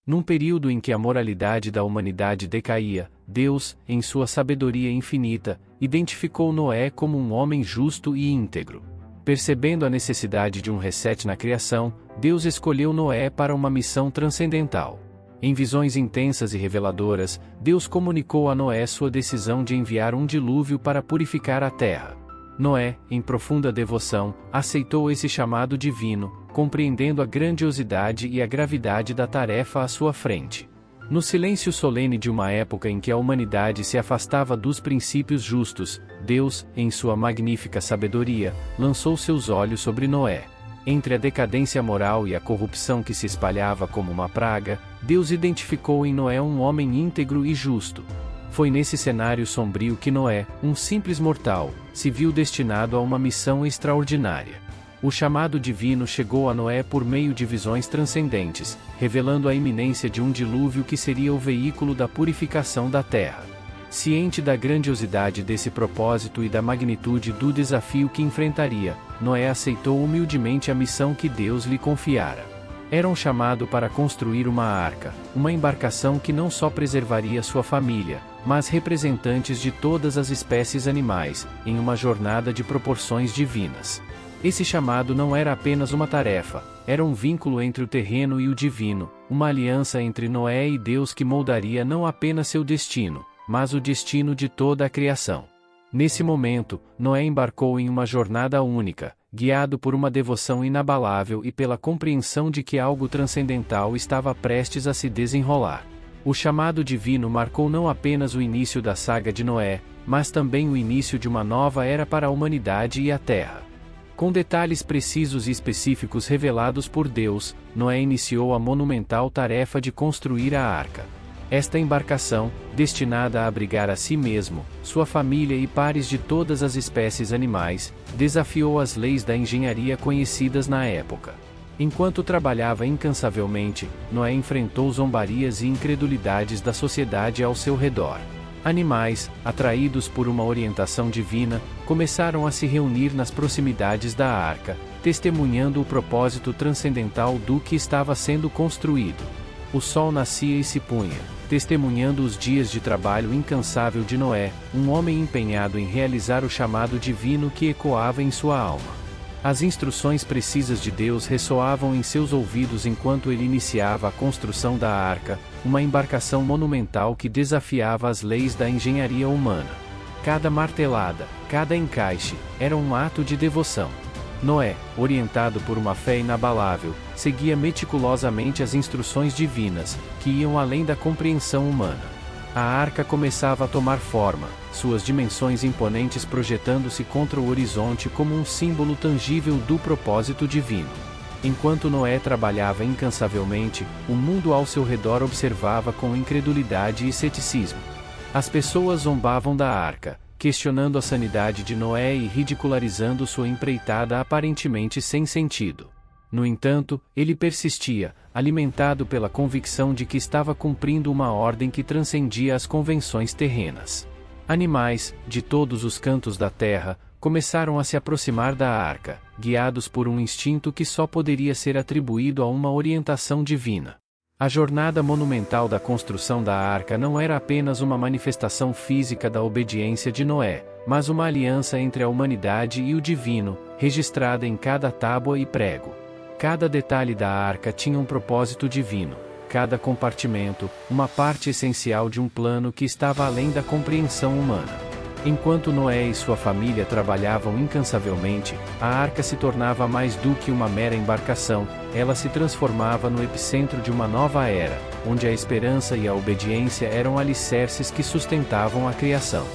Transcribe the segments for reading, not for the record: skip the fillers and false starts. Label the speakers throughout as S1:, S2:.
S1: Num período em que a moralidade da humanidade decaía, Deus, em sua sabedoria infinita, identificou Noé como um homem justo e íntegro. Percebendo a necessidade de um reset na criação, Deus escolheu Noé para uma missão transcendental. Em visões intensas e reveladoras, Deus comunicou a Noé sua decisão de enviar um dilúvio para purificar a terra. Noé, em profunda devoção, aceitou esse chamado divino, compreendendo a grandiosidade e a gravidade da tarefa à sua frente. No silêncio solene de uma época em que a humanidade se afastava dos princípios justos, Deus, em sua magnífica sabedoria, lançou seus olhos sobre Noé. Entre a decadência moral e a corrupção que se espalhava como uma praga, Deus identificou em Noé um homem íntegro e justo. Foi nesse cenário sombrio que Noé, um simples mortal, se viu destinado a uma missão extraordinária. O chamado divino chegou a Noé por meio de visões transcendentes, revelando a iminência de um dilúvio que seria o veículo da purificação da terra. Ciente da grandiosidade desse propósito e da magnitude do desafio que enfrentaria, Noé aceitou humildemente a missão que Deus lhe confiara. Era um chamado para construir uma arca, uma embarcação que não só preservaria sua família, mas representantes de todas as espécies animais, em uma jornada de proporções divinas. Esse chamado não era apenas uma tarefa, era um vínculo entre o terreno e o divino, uma aliança entre Noé e Deus que moldaria não apenas seu destino, mas o destino de toda a criação. Nesse momento, Noé embarcou em uma jornada única, guiado por uma devoção inabalável e pela compreensão de que algo transcendental estava prestes a se desenrolar. O chamado divino marcou não apenas o início da saga de Noé, mas também o início de uma nova era para a humanidade e a Terra. Com detalhes precisos e específicos revelados por Deus, Noé iniciou a monumental tarefa de construir a arca. Esta embarcação, destinada a abrigar a si mesmo, sua família e pares de todas as espécies animais, desafiou as leis da engenharia conhecidas na época. Enquanto trabalhava incansavelmente, Noé enfrentou zombarias e incredulidades da sociedade ao seu redor. Animais, atraídos por uma orientação divina, começaram a se reunir nas proximidades da arca, testemunhando o propósito transcendental do que estava sendo construído. O sol nascia e se punha, testemunhando os dias de trabalho incansável de Noé, um homem empenhado em realizar o chamado divino que ecoava em sua alma. As instruções precisas de Deus ressoavam em seus ouvidos enquanto ele iniciava a construção da arca, uma embarcação monumental que desafiava as leis da engenharia humana. Cada martelada, cada encaixe, era um ato de devoção. Noé, orientado por uma fé inabalável, seguia meticulosamente as instruções divinas, que iam além da compreensão humana. A arca começava a tomar forma, suas dimensões imponentes projetando-se contra o horizonte como um símbolo tangível do propósito divino. Enquanto Noé trabalhava incansavelmente, o mundo ao seu redor observava com incredulidade e ceticismo. As pessoas zombavam da arca, questionando a sanidade de Noé e ridicularizando sua empreitada aparentemente sem sentido. No entanto, ele persistia, alimentado pela convicção de que estava cumprindo uma ordem que transcendia as convenções terrenas. Animais, de todos os cantos da terra, começaram a se aproximar da arca, guiados por um instinto que só poderia ser atribuído a uma orientação divina. A jornada monumental da construção da arca não era apenas uma manifestação física da obediência de Noé, mas uma aliança entre a humanidade e o divino, registrada em cada tábua e prego. Cada detalhe da arca tinha um propósito divino, cada compartimento, uma parte essencial de um plano que estava além da compreensão humana. Enquanto Noé e sua família trabalhavam incansavelmente, a arca se tornava mais do que uma mera embarcação, ela se transformava no epicentro de uma nova era, onde a esperança e a obediência eram alicerces que sustentavam a criação.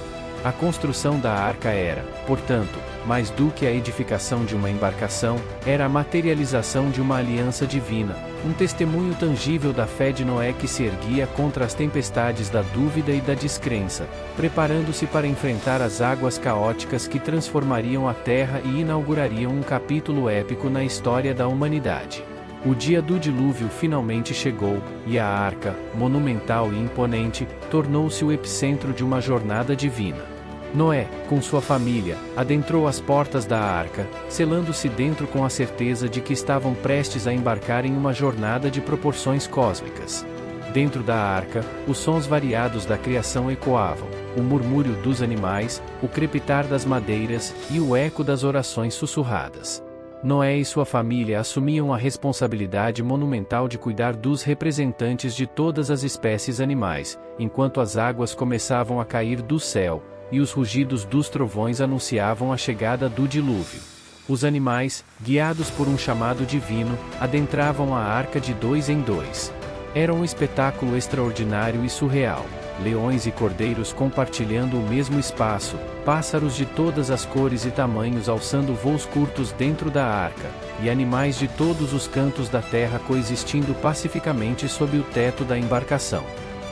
S1: A construção da arca era, portanto, mais do que a edificação de uma embarcação, era a materialização de uma aliança divina, um testemunho tangível da fé de Noé que se erguia contra as tempestades da dúvida e da descrença, preparando-se para enfrentar as águas caóticas que transformariam a terra e inaugurariam um capítulo épico na história da humanidade. O dia do dilúvio finalmente chegou, e a arca, monumental e imponente, tornou-se o epicentro de uma jornada divina. Noé, com sua família, adentrou as portas da arca, selando-se dentro com a certeza de que estavam prestes a embarcar em uma jornada de proporções cósmicas. Dentro da arca, os sons variados da criação ecoavam, o murmúrio dos animais, o crepitar das madeiras e o eco das orações sussurradas. Noé e sua família assumiam a responsabilidade monumental de cuidar dos representantes de todas as espécies animais, enquanto as águas começavam a cair do céu, e os rugidos dos trovões anunciavam a chegada do dilúvio. Os animais, guiados por um chamado divino, adentravam a arca de 2 em 2. Era um espetáculo extraordinário e surreal. Leões e cordeiros compartilhando o mesmo espaço, pássaros de todas as cores e tamanhos alçando voos curtos dentro da arca, e animais de todos os cantos da terra coexistindo pacificamente sob o teto da embarcação.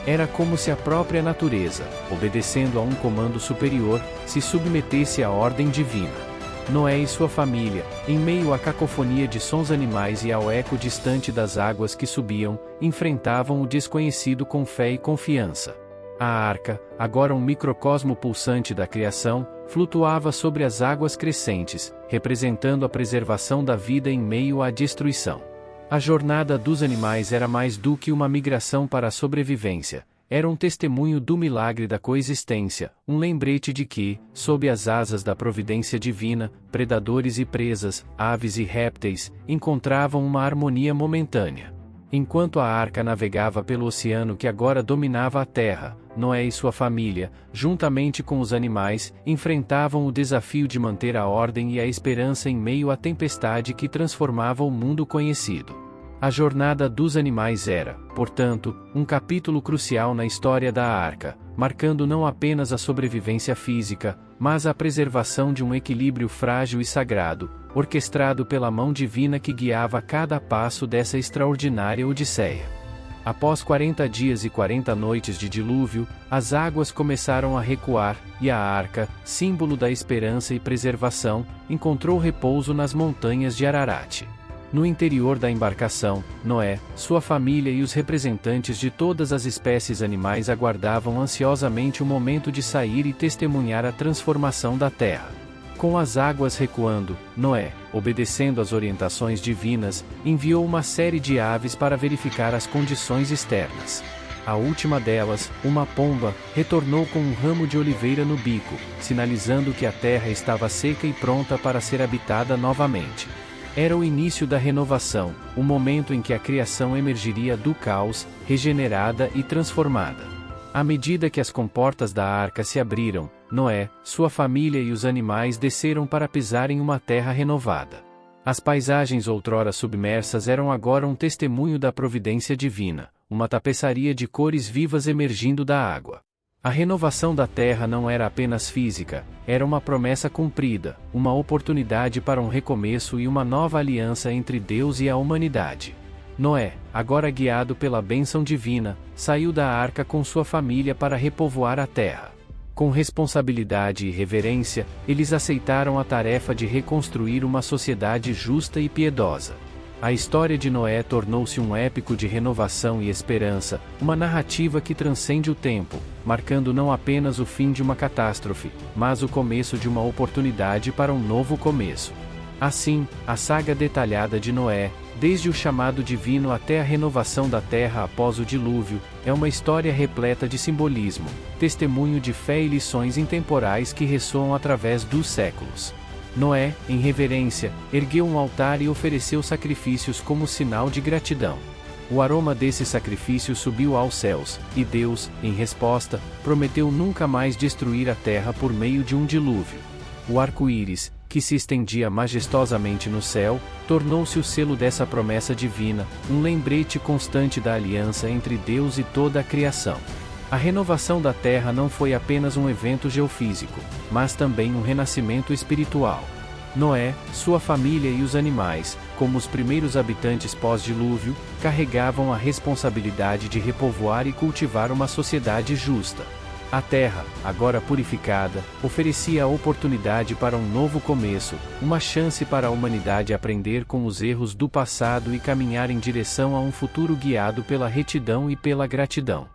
S1: Era como se a própria natureza, obedecendo a um comando superior, se submetesse à ordem divina. Noé e sua família, em meio à cacofonia de sons animais e ao eco distante das águas que subiam, enfrentavam o desconhecido com fé e confiança. A arca, agora um microcosmo pulsante da criação, flutuava sobre as águas crescentes, representando a preservação da vida em meio à destruição. A jornada dos animais era mais do que uma migração para a sobrevivência. Era um testemunho do milagre da coexistência, um lembrete de que, sob as asas da providência divina, predadores e presas, aves e répteis, encontravam uma harmonia momentânea. Enquanto a arca navegava pelo oceano que agora dominava a terra, Noé e sua família, juntamente com os animais, enfrentavam o desafio de manter a ordem e a esperança em meio à tempestade que transformava o mundo conhecido. A jornada dos animais era, portanto, um capítulo crucial na história da arca, marcando não apenas a sobrevivência física, mas a preservação de um equilíbrio frágil e sagrado, orquestrado pela mão divina que guiava cada passo dessa extraordinária odisseia. Após 40 dias e 40 noites de dilúvio, as águas começaram a recuar, e a arca, símbolo da esperança e preservação, encontrou repouso nas montanhas de Ararat. No interior da embarcação, Noé, sua família e os representantes de todas as espécies animais aguardavam ansiosamente o momento de sair e testemunhar a transformação da terra. Com as águas recuando, Noé, obedecendo às orientações divinas, enviou uma série de aves para verificar as condições externas. A última delas, uma pomba, retornou com um ramo de oliveira no bico, sinalizando que a terra estava seca e pronta para ser habitada novamente. Era o início da renovação, o momento em que a criação emergiria do caos, regenerada e transformada. À medida que as comportas da arca se abriram, Noé, sua família e os animais desceram para pisar em uma terra renovada. As paisagens outrora submersas eram agora um testemunho da providência divina, uma tapeçaria de cores vivas emergindo da água. A renovação da terra não era apenas física, era uma promessa cumprida, uma oportunidade para um recomeço e uma nova aliança entre Deus e a humanidade. Noé, agora guiado pela bênção divina, saiu da arca com sua família para repovoar a terra. Com responsabilidade e reverência, eles aceitaram a tarefa de reconstruir uma sociedade justa e piedosa. A história de Noé tornou-se um épico de renovação e esperança, uma narrativa que transcende o tempo, marcando não apenas o fim de uma catástrofe, mas o começo de uma oportunidade para um novo começo. Assim, a saga detalhada de Noé, desde o chamado divino até a renovação da terra após o dilúvio, é uma história repleta de simbolismo, testemunho de fé e lições intemporais que ressoam através dos séculos. Noé, em reverência, ergueu um altar e ofereceu sacrifícios como sinal de gratidão. O aroma desse sacrifício subiu aos céus, e Deus, em resposta, prometeu nunca mais destruir a terra por meio de um dilúvio. O arco-íris, que se estendia majestosamente no céu, tornou-se o selo dessa promessa divina, um lembrete constante da aliança entre Deus e toda a criação. A renovação da Terra não foi apenas um evento geofísico, mas também um renascimento espiritual. Noé, sua família e os animais, como os primeiros habitantes pós-dilúvio, carregavam a responsabilidade de repovoar e cultivar uma sociedade justa. A Terra, agora purificada, oferecia a oportunidade para um novo começo, uma chance para a humanidade aprender com os erros do passado e caminhar em direção a um futuro guiado pela retidão e pela gratidão.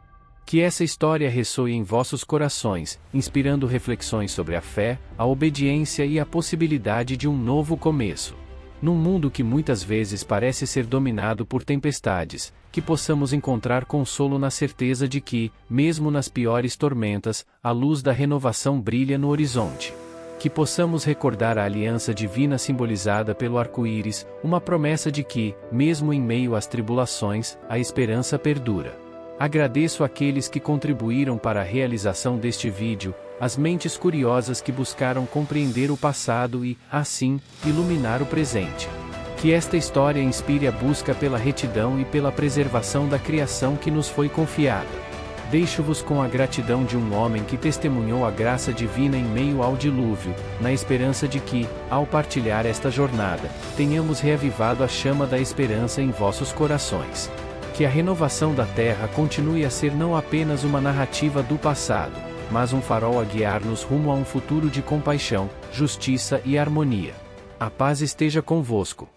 S1: Que essa história ressoe em vossos corações, inspirando reflexões sobre a fé, a obediência e a possibilidade de um novo começo. Num mundo que muitas vezes parece ser dominado por tempestades, que possamos encontrar consolo na certeza de que, mesmo nas piores tormentas, a luz da renovação brilha no horizonte. Que possamos recordar a aliança divina simbolizada pelo arco-íris, uma promessa de que, mesmo em meio às tribulações, a esperança perdura. Agradeço àqueles que contribuíram para a realização deste vídeo, as mentes curiosas que buscaram compreender o passado e, assim, iluminar o presente. Que esta história inspire a busca pela retidão e pela preservação da criação que nos foi confiada. Deixo-vos com a gratidão de um homem que testemunhou a graça divina em meio ao dilúvio, na esperança de que, ao partilhar esta jornada, tenhamos reavivado a chama da esperança em vossos corações. Que a renovação da Terra continue a ser não apenas uma narrativa do passado, mas um farol a guiar-nos rumo a um futuro de compaixão, justiça e harmonia. A paz esteja convosco.